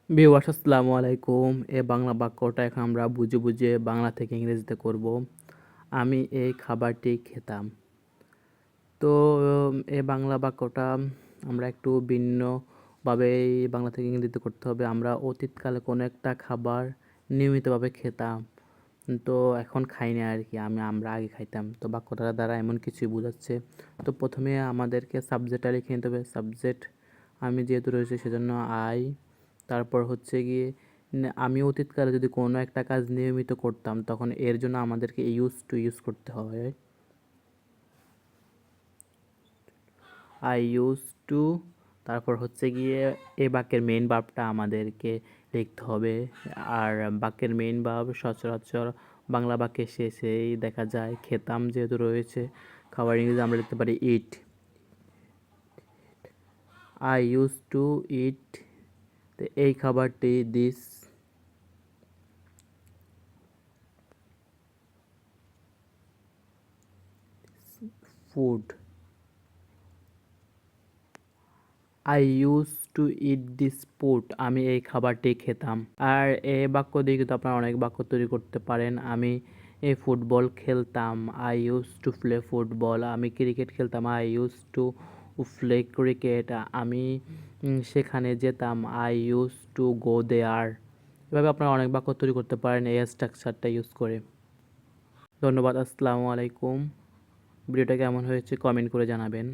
Viewers আসসালামু আলাইকুম। এই বাংলা বাক্যটা এখন আমরা বুঝে বুঝে বাংলা থেকে ইংরেজিতে করব। আমি এই খাবারটি খেতাম। তো এই বাংলা বাক্যটা আমরা একটু ভিন্নভাবে এই বাংলা থেকে ইংরেজিতে করতে হবে। আমরা অতীতকালে কোনো একটা খাবার নিয়মিতভাবে খেতাম। তো এখন খাই না আর কি। আমরা আগে খাইতাম। তো বাক্যটার দ্বারা এমন কিছুই বোঝাচ্ছে। তো প্রথমে আমাদেরকে সাবজেক্টটা লিখে নিতে হবে। সাবজেক্ট আমি যেহেতু রয়েছে সেজন্য আই। তারপর হচ্ছে গিয়ে আমি অতীতকালে যদি কোনো একটা কাজ নিয়মিত করতাম তখন এর জন্য আমাদেরকে ইউজ করতে হয়। I use to. তারপর হচ্ছে গিয়ে এই বাক্যের মেইন ভার্বটা আমাদেরকে লিখতে হবে। আর বাক্যের মেইন ভার্ব সচরাচর বাংলা বাক্যের শেষেই দেখা যায়। খেতাম যেহেতু রয়েছে, খাবার ইংরেজি আমরা লিখতে পারি ইট। আই ইউজ টু ইট এই খাবারটি, this food. I use to it this food আমি এই খাবারটি খেতাম। আর এই বাক্য দিয়ে কিন্তু আপনারা অনেক বাক্য তৈরি করতে পারেন। আমি এই ফুটবল খেলতাম। I use to play football. আমি ক্রিকেট খেলতাম। I use to play cricket. আমি সেখানে যেতাম। আই ইউজ টু গো দেয়ার। এভাবে আপনারা অনেক বাক্য তৈরি করতে পারেন এই স্ট্রাকচারটা ইউজ করে। ধন্যবাদ। আসসালামু আলাইকুম। ভিডিওটা কেমন হয়েছে কমেন্ট করে জানাবেন।